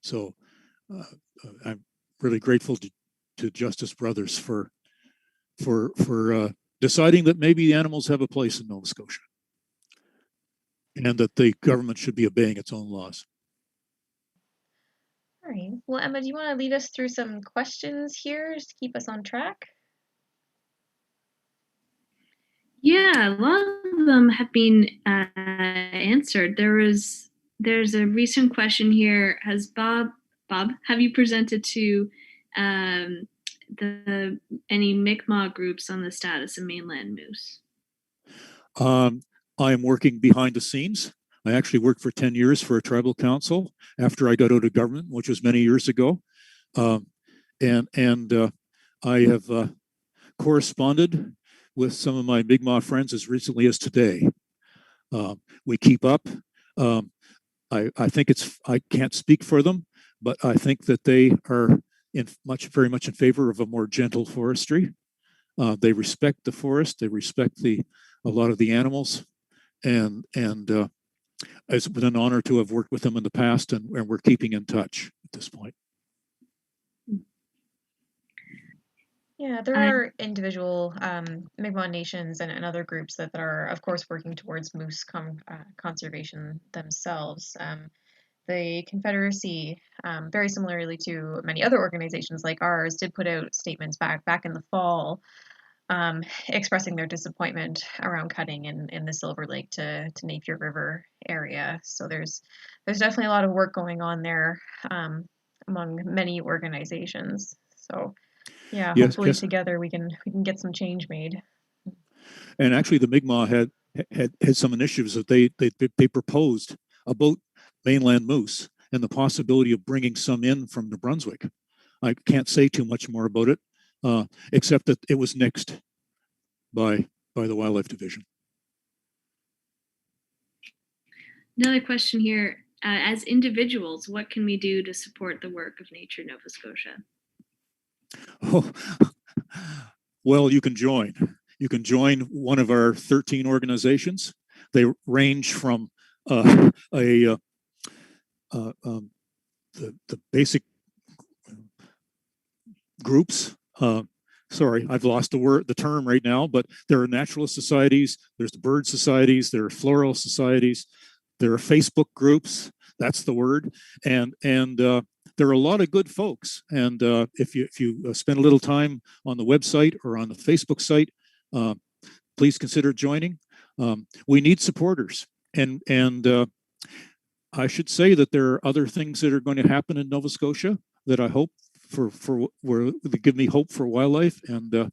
So I'm really grateful to Justice Brothers for deciding that maybe the animals have a place in Nova Scotia, and that the government should be obeying its own laws. All right. Well, Emma, do you want to lead us through some questions here just to keep us on track? Yeah, a lot of them have been answered. There's a recent question here. Has Bob, have you presented to any Mi'kmaq groups on the status of mainland moose? I am working behind the scenes. I actually worked for 10 years for a tribal council after I got out of government, which was many years ago. And I have corresponded with some of my Mi'kmaq friends as recently as today. We keep up. I think I can't speak for them, but I think that they are very much in favor of a more gentle forestry. They respect the forest. They respect a lot of the animals, and it's been an honor to have worked with them in the past, and we're keeping in touch at this point. Yeah, there are individual Mi'kmaq nations and other groups that are, of course, working towards moose conservation themselves. The Confederacy, very similarly to many other organizations like ours, did put out statements back in the fall expressing their disappointment around cutting in the Silver Lake to Napier River area. So there's definitely a lot of work going on there among many organizations. So yeah, Yes, hopefully yes. together we can get some change made. And actually, the Mi'kmaq had some initiatives that they proposed about mainland moose and the possibility of bringing some in from New Brunswick. I can't say too much more about it, except that it was nixed by the Wildlife Division. Another question here. As individuals, what can we do to support the work of Nature Nova Scotia? Oh, well, you can join. You can join one of our 13 organizations. They range from the basic groups. Sorry, I've lost the term right now, but there are naturalist societies, there's the bird societies, there are floral societies, there are Facebook groups. That's the word, and there are a lot of good folks. And if you spend a little time on the website or on the Facebook site, please consider joining. We need supporters, and I should say that there are other things that are going to happen in Nova Scotia that I hope that give me hope for wildlife. And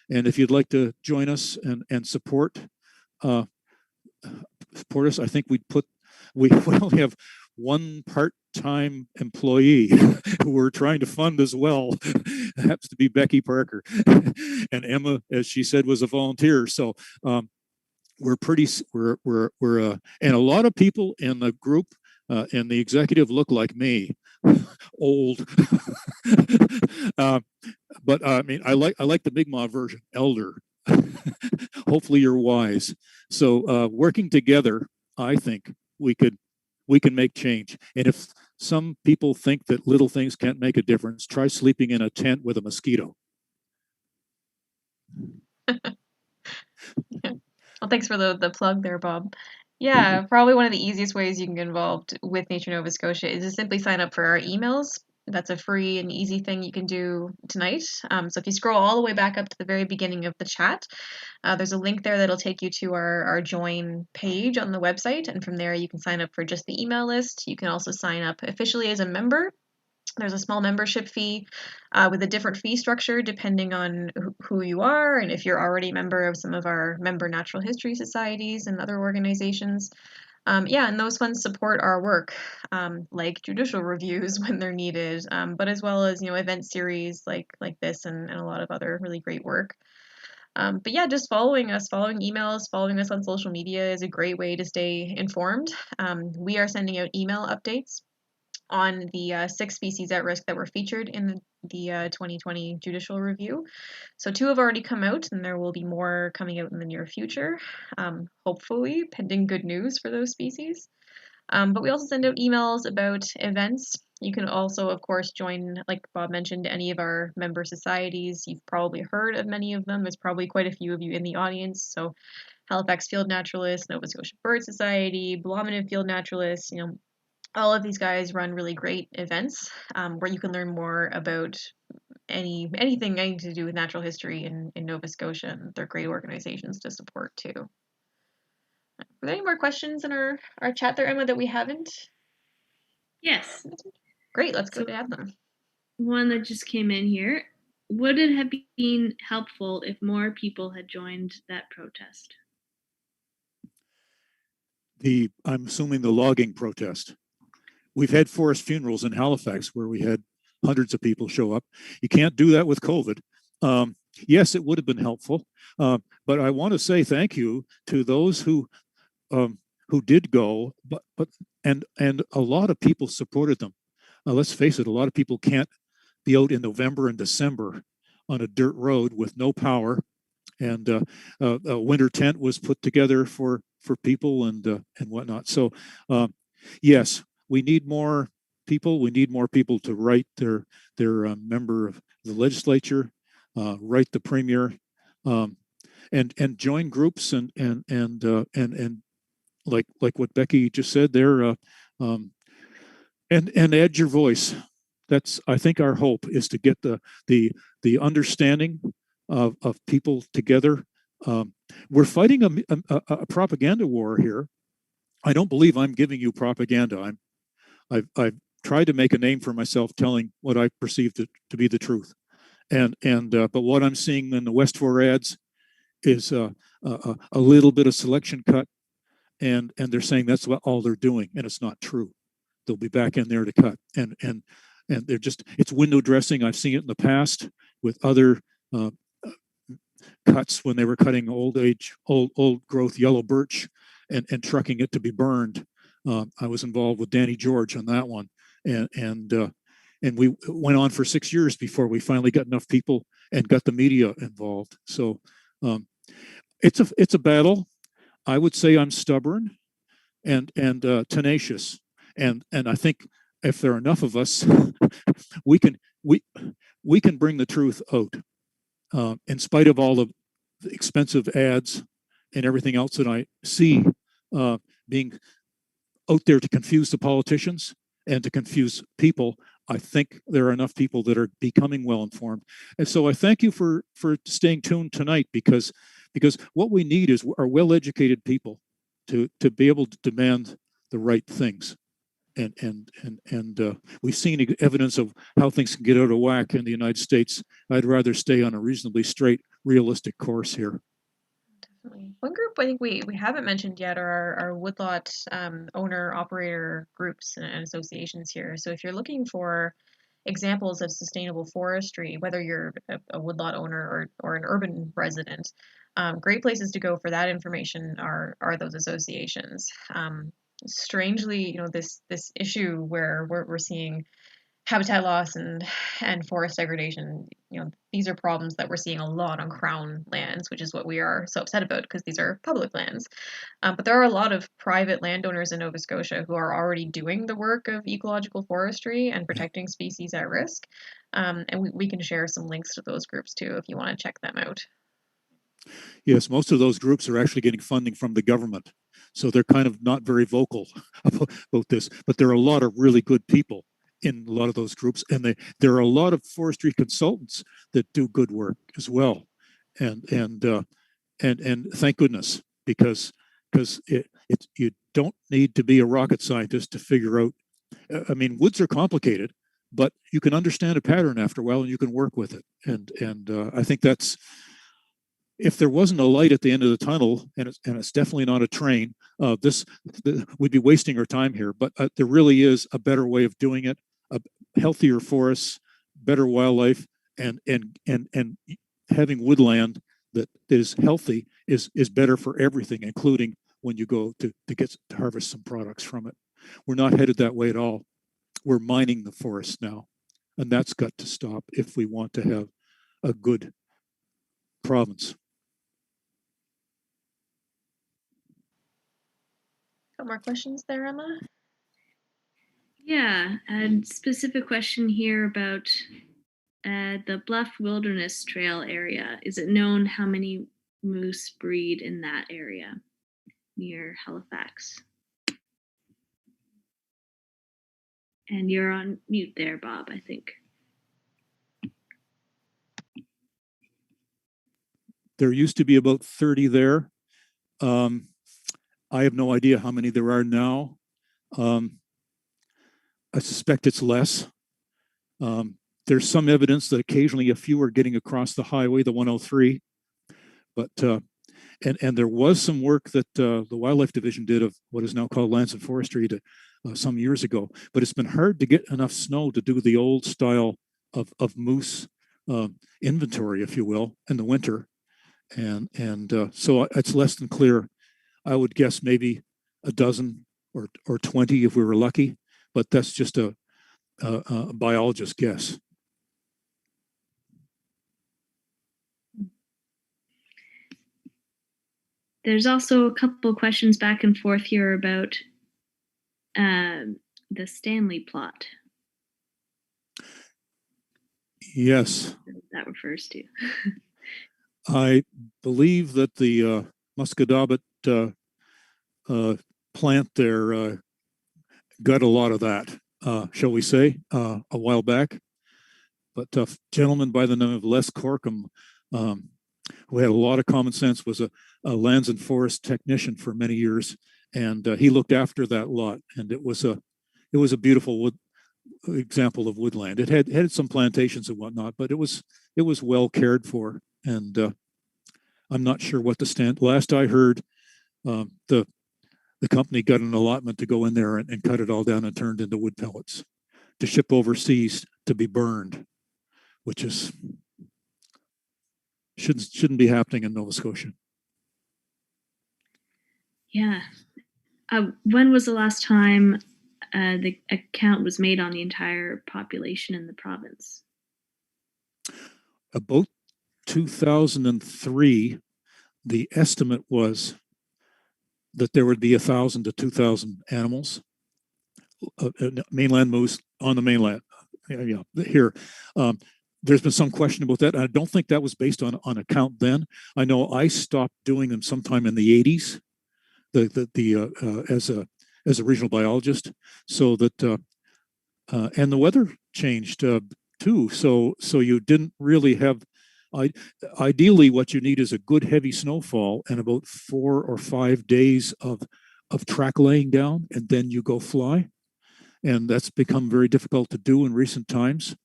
if you'd like to join us and support us, I think we only have one part-time employee who we're trying to fund as well. It happens to be Becky Parker, and Emma, as she said, was a volunteer. So we're and a lot of people in the group and the executive look like me, old. But I mean, I like the Mi'kmaq version, elder. Hopefully, you're wise. So working together, I think we can make change. And if some people think that little things can't make a difference, try sleeping in a tent with a mosquito. Well, thanks for the plug there, Bob. Yeah, probably one of the easiest ways you can get involved with Nature Nova Scotia is to simply sign up for our emails. That's a free and easy thing you can do tonight. So if you scroll all the way back up to the very beginning of the chat, there's a link there that'll take you to our join page on the website. And from there, you can sign up for just the email list. You can also sign up officially as a member. There's a small membership fee with a different fee structure depending on who you are and if you're already a member of some of our member natural history societies and other organizations. Yeah, and those funds support our work, like judicial reviews when they're needed, but as well as event series like this and a lot of other really great work. But yeah, just following emails, following us on social media is a great way to stay informed. We are sending out email updates on the 6 species at risk that were featured in the 2020 judicial review. So 2 have already come out, and there will be more coming out in the near future, hopefully, pending good news for those species. But we also send out emails about events. You can also, of course, join, like Bob mentioned, any of our member societies. You've probably heard of many of them. There's probably quite a few of you in the audience. So Halifax Field Naturalists, Nova Scotia Bird Society, Blominen Field Naturalists, all of these guys run really great events where you can learn more about anything to do with natural history in Nova Scotia. And they're great organizations to support too. Are there any more questions in our chat there, Emma, that we haven't? Yes. Great, let's go to them. One that just came in here. Would it have been helpful if more people had joined that protest? I'm assuming the logging protest. We've had forest funerals in Halifax where we had hundreds of people show up. You can't do that with COVID. Yes, it would have been helpful, but I want to say thank you to those who did go, but and a lot of people supported them. Let's face it, a lot of people can't be out in November and December on a dirt road with no power, and a winter tent was put together for people and whatnot. So yes, we need more people. We need more people to write their member of the legislature, write the premier, and join groups and like what Becky just said there, and add your voice. That's, I think, our hope is to get the understanding of people together. We're fighting a propaganda war here. I don't believe I'm giving you propaganda. I've tried to make a name for myself telling what I perceive to be the truth. But what I'm seeing in the West 4 ads is a little bit of selection cut, and they're saying that's what all they're doing, and it's not true. They'll be back in there to cut, and they're just, it's window dressing. I've seen it in the past with other cuts when they were cutting old growth yellow birch and trucking it to be burned. I was involved with Danny George on that one, and we went on for 6 years before we finally got enough people and got the media involved. So it's a battle. I would say I'm stubborn and tenacious, and I think if there are enough of us, we can bring the truth out, in spite of all the expensive ads and everything else that I see being out there to confuse the politicians and to confuse people. I think there are enough people that are becoming well informed, and so I thank you for staying tuned tonight, because what we need are well-educated people to be able to demand the right things, and we've seen evidence of how things can get out of whack in the United States. I'd rather stay on a reasonably straight, realistic course here. Definitely. One group I think we haven't mentioned yet are our woodlot owner operator groups and associations here. So if you're looking for examples of sustainable forestry, whether you're a woodlot owner or an urban resident, great places to go for that information are those associations. Strangely, this issue where we're seeing habitat loss and forest degradation, these are problems that we're seeing a lot on Crown lands, which is what we are so upset about, because these are public lands. But there are a lot of private landowners in Nova Scotia who are already doing the work of ecological forestry and protecting species at risk. And we can share some links to those groups too if you want to check them out. Yes, most of those groups are actually getting funding from the government, so they're kind of not very vocal about this. But there are a lot of really good people in a lot of those groups, and there are a lot of forestry consultants that do good work as well, and thank goodness, because you don't need to be a rocket scientist to figure out. I mean, woods are complicated, but you can understand a pattern after a while, and you can work with it. And I think that's, if there wasn't a light at the end of the tunnel, and it's definitely not a train, we'd be wasting our time here. But there really is a better way of doing it, a healthier forests, better wildlife, and having woodland that is healthy is better for everything, including when you go to harvest some products from it. We're not headed that way at all. We're mining the forest now, and that's got to stop if we want to have a good province. Got more questions there, Emma? Yeah, a specific question here about the Bluff Wilderness Trail area. Is it known how many moose breed in that area near Halifax? And you're on mute there, Bob, I think. There used to be about 30 there. I have no idea how many there are now. I suspect it's less. There's some evidence that occasionally a few are getting across the highway, the 103. But and there was some work that the Wildlife Division did of what is now called Lands and Forestry some years ago. But it's been hard to get enough snow to do the old style of moose inventory, if you will, in the winter. And so it's less than clear. I would guess maybe a dozen or 20 if we were lucky, but that's just a biologist's guess. There's also a couple questions back and forth here about the Stanley plot. Yes. That refers to. I believe that the muscadabit plant there got a lot of that, shall we say, a while back. But a gentleman by the name of Les Corkum who had a lot of common sense, was a lands and forest technician for many years, and he looked after that lot, and it was a beautiful example of woodland. It had some plantations and whatnot, but it was well cared for, and I'm not sure what the stand. Last I heard, the company got an allotment to go in there and cut it all down and turned into wood pellets to ship overseas to be burned, which is shouldn't be happening in Nova Scotia. Yeah. When was the last time the account was made on the entire population in the province? About 2003, the estimate was that there would be 1,000 to 2,000 animals, mainland moose on the mainland. Yeah, here. There's been some question about that. I don't think that was based on a count then. I know I stopped doing them sometime in the 80s, as a regional biologist, so that and the weather changed too. So you didn't really have. Ideally, what you need is a good heavy snowfall and about 4 or 5 days of track laying down, and then you go fly. And that's become very difficult to do in recent times.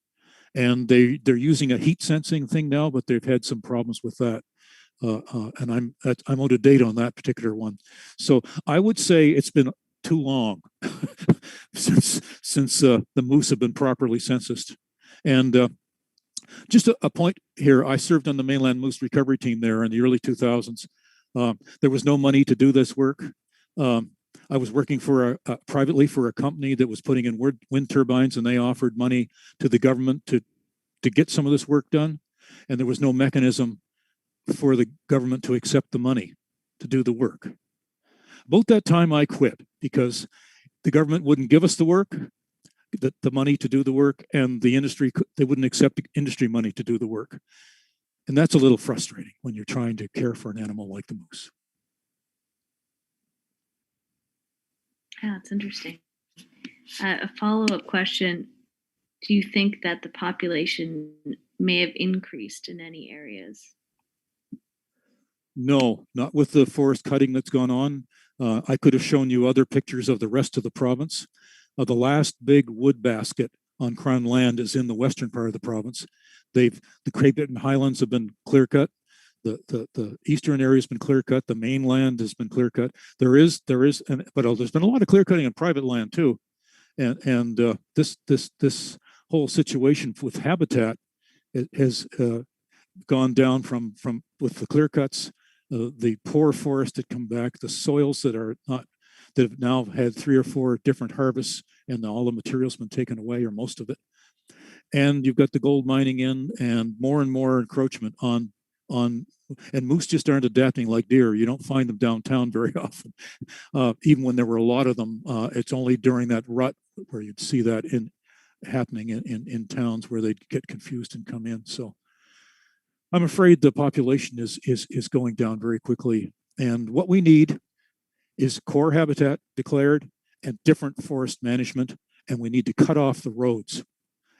And they're using a heat sensing thing now, but they've had some problems with that. And I'm out of date on that particular one. So I would say it's been too long since the moose have been properly censused. And just a point here, I served on the mainland moose recovery team there in the early 2000s. There was no money to do this work. I was working privately for a company that was putting in wind turbines, and they offered money to the government to get some of this work done. And there was no mechanism for the government to accept the money to do the work. About that time, I quit because the government wouldn't give us the work, the money to do the work, and the industry, they wouldn't accept industry money to do the work. And that's a little frustrating when you're trying to care for an animal like the moose. Yeah, it's interesting. A follow-up question. Do you think that the population may have increased in any areas? No, not with the forest cutting that's gone on. I could have shown you other pictures of the rest of the province. The last big wood basket on Crown land is in the western part of the province. The Craigbiton Highlands have been clear cut. The eastern area has been clear cut. The mainland has been clear cut. But there's been a lot of clear cutting on private land too. And this whole situation with habitat has gone down from with the clear cuts, the poor forest that come back, the soils that have now had 3 or 4 different harvests, and all the material's been taken away, or most of it. And you've got the gold mining in, and more encroachment on and moose just aren't adapting like deer. You don't find them downtown very often. Even when there were a lot of them, it's only during that rut where you'd see that happening in towns where they'd get confused and come in. So I'm afraid the population is going down very quickly. And what we need is core habitat declared and different forest management. And we need to cut off the roads,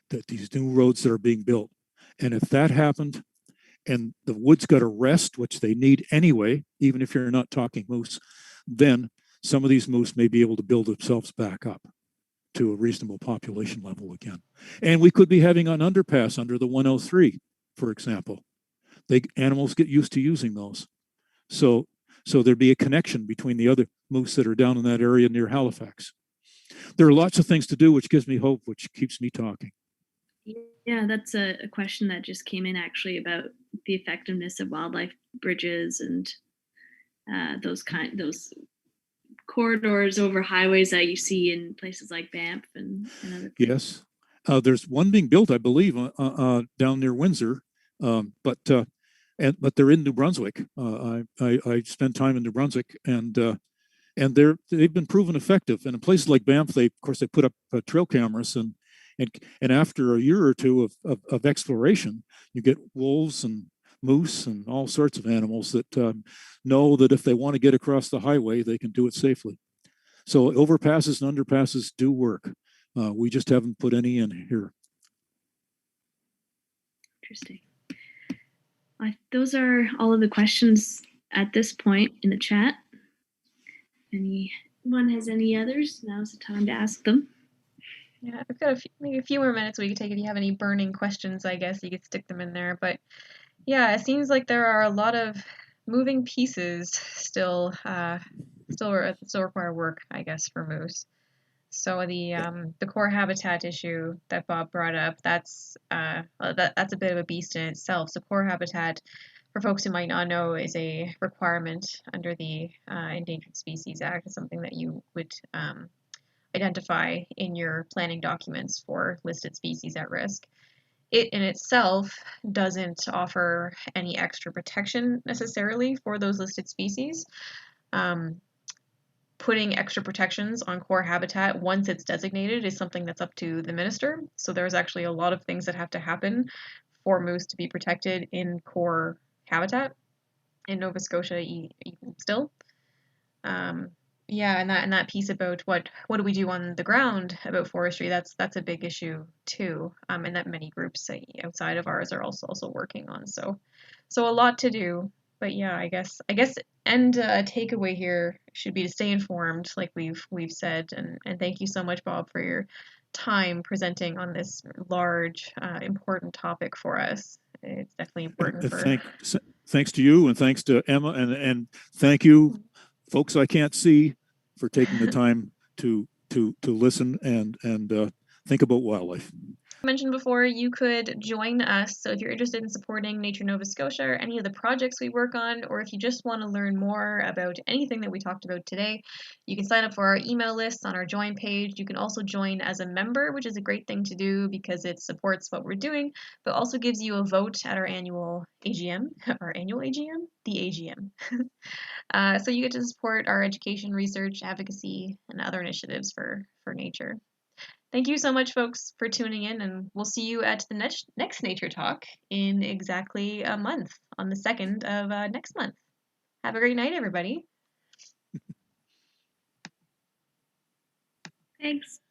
these new roads that are being built. And if that happened, and the woods got a rest, which they need anyway, even if you're not talking moose, then some of these moose may be able to build themselves back up to a reasonable population level again. And we could be having an underpass under the 103, for example. Animals get used to using those. So there'd be a connection between the other moose that are down in that area near Halifax. There are lots of things to do, which gives me hope, which keeps me talking. Yeah, that's a question that just came in actually about the effectiveness of wildlife bridges and those corridors over highways that you see in places like Banff and other places. Yes, there's one being built, I believe, down near Windsor, but they're in New Brunswick. I spent time in New Brunswick, and they've been proven effective. And in places like Banff, they put up trail cameras, and after a year or two of exploration, you get wolves and moose and all sorts of animals that know that if they want to get across the highway, they can do it safely. So overpasses and underpasses do work. We just haven't put any in here. Interesting. Those are all of the questions at this point in the chat. Anyone has any others? Now's the time to ask them. Yeah, I've got maybe a few more minutes we could take. If you have any burning questions, I guess you could stick them in there. But yeah, it seems like there are a lot of moving pieces still require work, I guess, for moose. So the core habitat issue that Bob brought up, that's a bit of a beast in itself. So core habitat, for folks who might not know, is a requirement under the Endangered Species Act. It's something that you would identify in your planning documents for listed species at risk. It in itself doesn't offer any extra protection necessarily for those listed species. Putting extra protections on core habitat once it's designated is something that's up to the minister. So there's actually a lot of things that have to happen for moose to be protected in core habitat in Nova Scotia even still. Yeah, and that piece about what do we do on the ground about forestry, that's a big issue too, and that many groups outside of ours are also working on. So a lot to do, but yeah, I guess and takeaway here should be to stay informed, like we've said, and thank you so much, Bob, for your time presenting on this large, important topic for us. It's definitely important for. Thanks to you, and thanks to Emma, and thank you, folks I can't see, for taking the time to listen and think about wildlife. Mentioned before, you could join us. So if you're interested in supporting Nature Nova Scotia or any of the projects we work on, or if you just want to learn more about anything that we talked about today, you can sign up for our email list on our join page. You can also join as a member, which is a great thing to do because it supports what we're doing, but also gives you a vote at our annual AGM. The AGM. So you get to support our education, research, advocacy, and other initiatives for nature. Thank you so much, folks, for tuning in, and we'll see you at the next Nature Talk in exactly a month, on the 2nd of next month. Have a great night, everybody. Thanks.